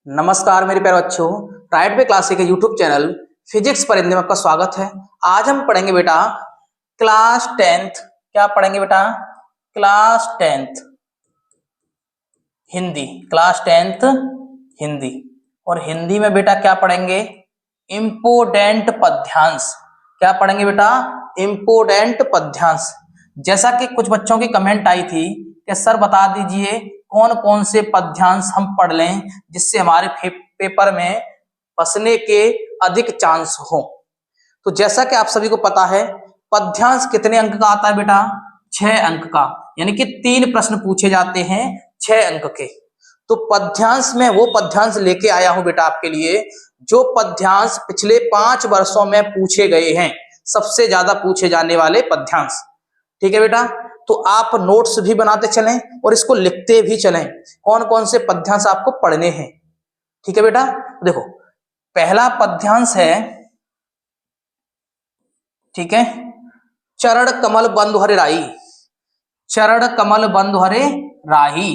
नमस्कार मेरे प्यारे बच्चों, राइट वे क्लासिक के यूट्यूब चैनल फिजिक्स पर हिंदी में आपका स्वागत है। आज हम पढ़ेंगे बेटा क्लास 10th। क्या पढ़ेंगे बेटा? Class 10th Hindi. Class 10th Hindi. और हिंदी में बेटा क्या पढ़ेंगे? इम्पोर्टेंट पद्यांश। क्या पढ़ेंगे बेटा? इम्पोर्टेंट पद्यांश। जैसा कि कुछ बच्चों की कमेंट आई थी कि सर बता दीजिए कौन कौन से पद्यांश हम पढ़ लें जिससे हमारे पेपर में फंसने के अधिक चांस हो। तो जैसा कि आप सभी को पता है, पद्यांश कितने अंक का आता है बेटा? 6 अंक का, यानी कि 3 प्रश्न पूछे जाते हैं 6 अंक के। तो पद्यांश में वो पद्यांश लेके आया हूं बेटा आपके लिए जो पद्यांश पिछले 5 वर्षों में पूछे गए हैं, सबसे ज्यादा पूछे जाने वाले पद्यांश। ठीक है बेटा, तो आप नोट्स भी बनाते चलें और इसको लिखते भी चलें कौन कौन से पद्यांश आपको पढ़ने हैं। ठीक है बेटा, देखो पहला पद्यांश है, ठीक है, चरण कमल बंधु हरे राही। चरण कमल बंधु हरे राही,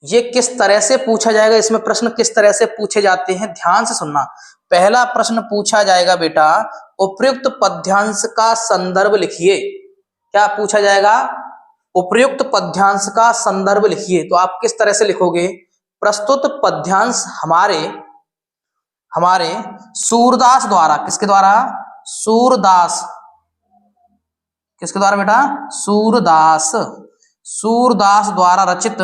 ये किस तरह से पूछा जाएगा? इसमें प्रश्न किस तरह से पूछे जाते हैं, ध्यान से सुनना। पहला प्रश्न पूछा जाएगा बेटा, उपयुक्त पद्यांश का संदर्भ लिखिए। क्या पूछा जाएगा? उपयुक्त पद्यांश का संदर्भ लिखिए। तो आप किस तरह से लिखोगे? प्रस्तुत पद्यांश हमारे सूरदास द्वारा, किसके द्वारा? सूरदास। किसके द्वारा बेटा? सूरदास। सूरदास द्वारा रचित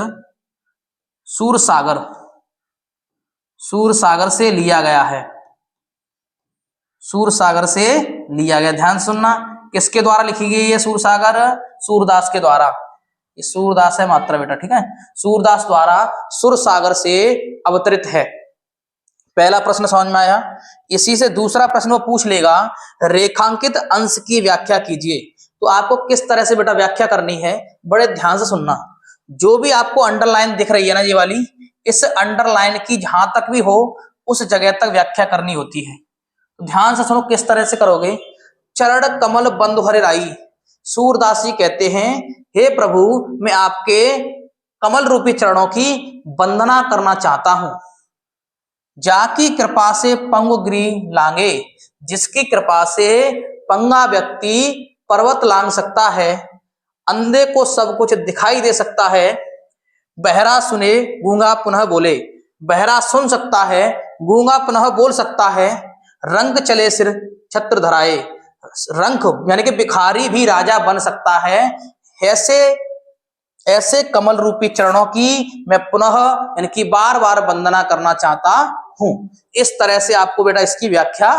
सूरसागर से लिया गया है। सूरसागर से लिया गया, ध्यान सुनना। किसके द्वारा लिखी गई है सूरसागर? सूरदास के द्वारा। ये सूरदास है मात्रा बेटा, ठीक है। सूरदास द्वारा सूरसागर से अवतरित है। पहला प्रश्न समझ में आया। इसी से दूसरा प्रश्न वो पूछ लेगा, रेखांकित अंश की व्याख्या कीजिए। तो आपको किस तरह से बेटा व्याख्या करनी है, बड़े ध्यान से सुनना। जो भी आपको अंडरलाइन दिख रही है ना, ये वाली, इस अंडरलाइन की जहां तक भी हो उस जगह तक व्याख्या करनी होती है। तो ध्यान से सुनो किस तरह से करोगे। चरण कमल बंधु हरे राही, सूरदास जी कहते हैं, हे प्रभु मैं आपके कमल रूपी चरणों की वंदना करना चाहता हूं। जाकी कृपा से पंगु गिरि लांगे, जिसकी कृपा से पंगा व्यक्ति पर्वत लांग सकता है, अंधे को सब कुछ दिखाई दे सकता है, बहरा सुने गूंगा पुनः बोले। बहरा सुन सकता है, गूंगा पुनः बोल सकता है, रंग चले सिर छत्र धराए। रंग यानी कि भिखारी भी राजा बन सकता है। ऐसे कमल रूपी चरणों की मैं पुनः यानी कि बार बार वंदना करना चाहता हूं। इस तरह से आपको बेटा इसकी व्याख्या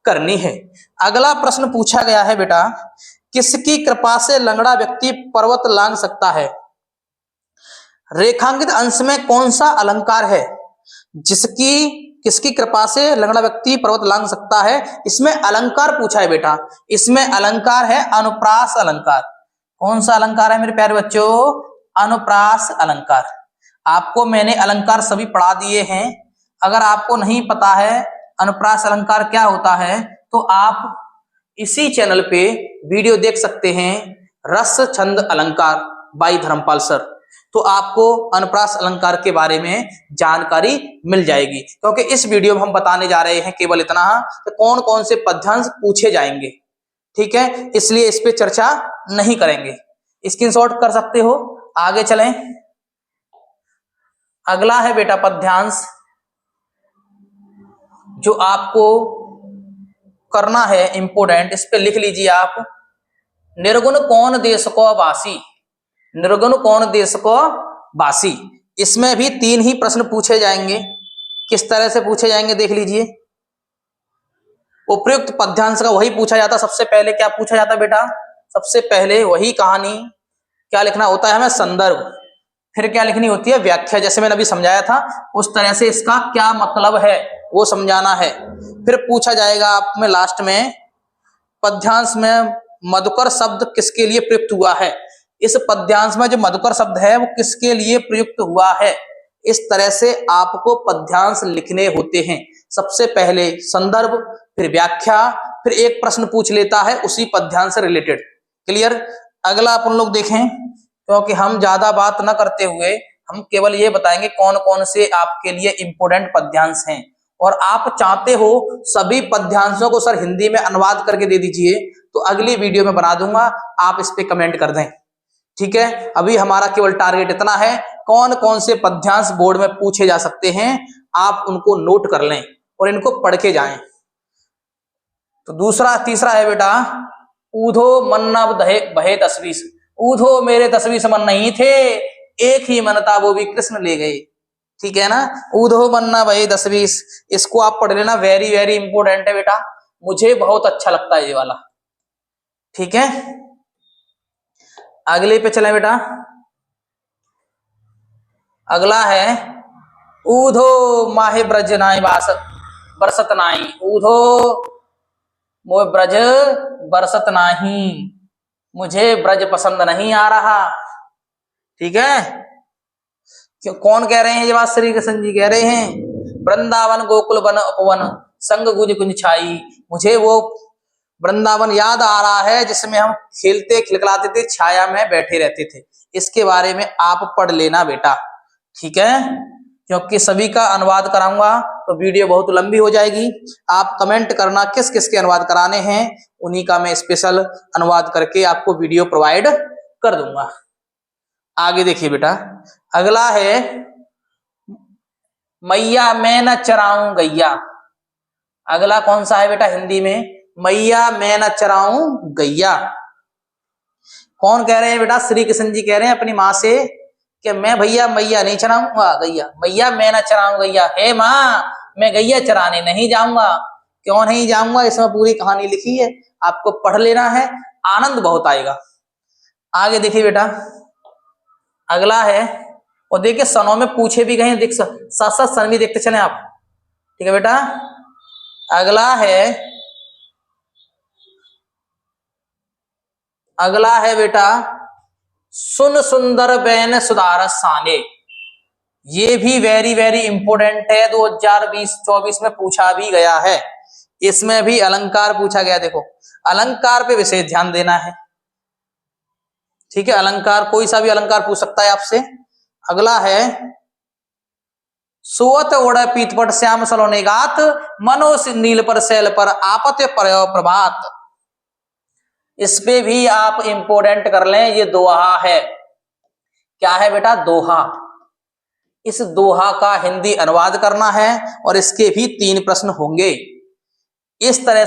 करनी है। अगला प्रश्न पूछा गया है बेटा, किसकी कृपा से लंगड़ा व्यक्ति पर्वत लांग सकता है? रेखांकित अंश में कौन सा अलंकार है किसकी कृपा से लंगड़ा व्यक्ति पर्वत लांग सकता है? इसमें अलंकार पूछा है बेटा। इसमें अलंकार है अनुप्रास अलंकार। कौन सा अलंकार है मेरे प्यारे बच्चों? अनुप्रास अलंकार। आपको मैंने अलंकार सभी पढ़ा दिए हैं। अगर आपको नहीं पता है अनुप्रास अलंकार क्या होता है, तो आप इसी चैनल पे वीडियो देख सकते हैं, रस छंद अलंकार बाई धर्मपाल सर। तो आपको अनुप्रास अलंकार के बारे में जानकारी मिल जाएगी, क्योंकि इस वीडियो में हम बताने जा रहे हैं केवल इतना कि कौन कौन से पद्यांश पूछे जाएंगे। ठीक है, इसलिए इस पे चर्चा नहीं करेंगे। स्क्रीनशॉट कर सकते हो। आगे चलें। अगला है बेटा पद्यांश जो आपको करना है इंपोर्टेंट, इस पे लिख लीजिए आप। निर्गुण कौन देश को वासी। निर्गुण कौन देश को वासी। इसमें भी 3 ही प्रश्न पूछे जाएंगे। किस तरह से पूछे जाएंगे देख लीजिए। उपयुक्त पद्यांश का वही पूछा जाता। सबसे पहले क्या पूछा जाता बेटा? सबसे पहले वही कहानी, क्या लिखना होता है हमें? संदर्भ। फिर क्या लिखनी होती है? व्याख्या। जैसे मैंने अभी समझाया था उस तरह से इसका क्या मतलब है वो समझाना है। फिर पूछा जाएगा आप में लास्ट में, पद्यांश में मधुकर शब्द किसके लिए प्रयुक्त हुआ है। इस पद्यांश में जो मधुकर शब्द है वो किसके लिए प्रयुक्त हुआ है। इस तरह से आपको पद्यांश लिखने होते हैं। सबसे पहले संदर्भ, फिर व्याख्या, फिर एक प्रश्न पूछ लेता है उसी पद्यांश से रिलेटेड। क्लियर? अगला अपन लोग देखें, क्योंकि हम ज्यादा बात न करते हुए हम केवल ये बताएंगे कौन कौन से आपके लिए इंपोर्टेंट पद्यांश हैं, और आप चाहते हो सभी पद्यांशों को सर हिंदी में अनुवाद करके दे दीजिए तो अगली वीडियो में बना दूंगा, आप इस पे कमेंट कर दें। ठीक है, अभी हमारा केवल टारगेट इतना है, कौन कौन से पद्यांश बोर्ड में पूछे जा सकते हैं आप उनको नोट कर लें और इनको पढ़ के जाएं। तो तीसरा है बेटा, ऊधो मन्ना बहे तस्वीस। ऊधो मेरे तस्वीस मन नहीं थे, एक ही मन था वो भी कृष्ण ले गए। ठीक है ना, ऊधो मन्ना बहे तस्वीस, इसको आप पढ़ लेना, वेरी वेरी इंपोर्टेंट है बेटा, मुझे बहुत अच्छा लगता है ये वाला। ठीक है, अगले पे चले बेटा। अगला है ऊधो माहे ब्रज नाई बरसत नाई। ऊधो मोह ब्रज बरसत नाही, मुझे ब्रज पसंद नहीं आ रहा। ठीक है, क्यों कौन कह रहे हैं ये बात? श्री कृष्ण जी कह रहे हैं, वृंदावन गोकुल वन उपवन संग गुज कुंज छाई, मुझे वो वृंदावन याद आ रहा है जिसमें हम खेलते खिलखिलाते थे, छाया में बैठे रहते थे। इसके बारे में आप पढ़ लेना बेटा। ठीक है, क्योंकि सभी का अनुवाद कराऊंगा तो वीडियो बहुत लंबी हो जाएगी। आप कमेंट करना किस किस के अनुवाद कराने हैं, उन्हीं का मैं स्पेशल अनुवाद करके आपको वीडियो प्रोवाइड कर दूंगा। आगे देखिए बेटा, अगला है मैया मैं न चराऊं गैया। अगला कौन सा है बेटा हिंदी में? मैया मैं न चराऊं गैया। कौन कह रहे हैं बेटा? श्री कृष्ण जी कह रहे हैं अपनी माँ से कि मैं भैया मैया नहीं चराऊंगा गैया, मैया मैं न चराऊं गैया। हे माँ, मैं गैया चराने नहीं जाऊंगा। क्यों नहीं जाऊंगा? इसमें पूरी कहानी लिखी है, आपको पढ़ लेना है, आनंद बहुत आएगा। आगे देखिए बेटा, अगला है, और देखिए सनों में पूछे भी गए, देख साथ साथ सन भी देखते चले आप। ठीक है बेटा, अगला है बेटा, सुन सुंदर बैन सुधारस साने। ये भी वेरी वेरी इंपोर्टेंट है, 2020-24 में पूछा भी गया है। इसमें भी अलंकार पूछा गया। देखो, अलंकार पे विशेष ध्यान देना है। ठीक है, अलंकार कोई सा भी अलंकार पूछ सकता है आपसे। अगला है, सुवत ओढ़ पीतपट श्याम सलोने गात, मनो नील पर शैल पर आपत पर्यो प्रभात। इस पे भी आप इंपोर्टेंट कर लें, ये दोहा है। क्या है बेटा? दोहा। इस दोहा का हिंदी अनुवाद करना है और इसके भी 3 प्रश्न होंगे। इस तरह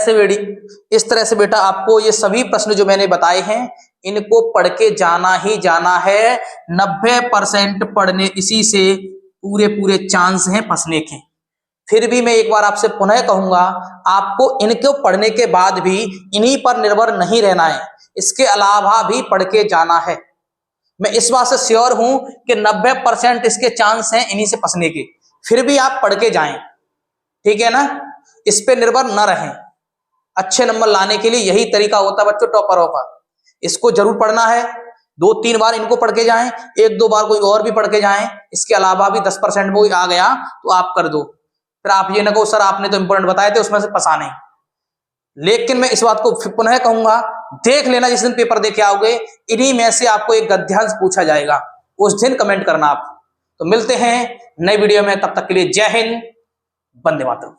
से बेटा आपको ये सभी प्रश्न जो मैंने बताए हैं इनको पढ़ के जाना ही जाना है। 90% पढ़ने, इसी से पूरे चांस हैं फंसने के। फिर भी मैं एक बार आपसे पुनः कहूंगा, आपको इनको पढ़ने के बाद भी इन्हीं पर निर्भर नहीं रहना है, इसके अलावा भी पढ़ के जाना है। मैं इस बात से श्योर हूं कि 90% इसके चांस हैं इन्हीं से फंसने के, फिर भी आप पढ़ के जाएं। ठीक है ना, इस पे निर्भर न रहें। अच्छे नंबर लाने के लिए यही तरीका होता है बच्चों टॉपरों का। इसको जरूर पढ़ना है, 2-3 बार इनको पढ़ के जाएं, 1-2 बार कोई और भी पढ़ के जाएं। इसके अलावा भी 10% वो आ गया तो आप कर दो। फिर आप ये ना कहो सर आपने तो इंपोर्टेंट बताए थे उसमें से फंसा नहीं। लेकिन मैं इस बात को पुनः कहूंगा, देख लेना जिस दिन पेपर देके आओगे इन्हीं में से आपको एक गद्यांश पूछा जाएगा, उस दिन कमेंट करना आप। तो मिलते हैं नई वीडियो में, तब तक के लिए जय हिंद, वंदे मातरम।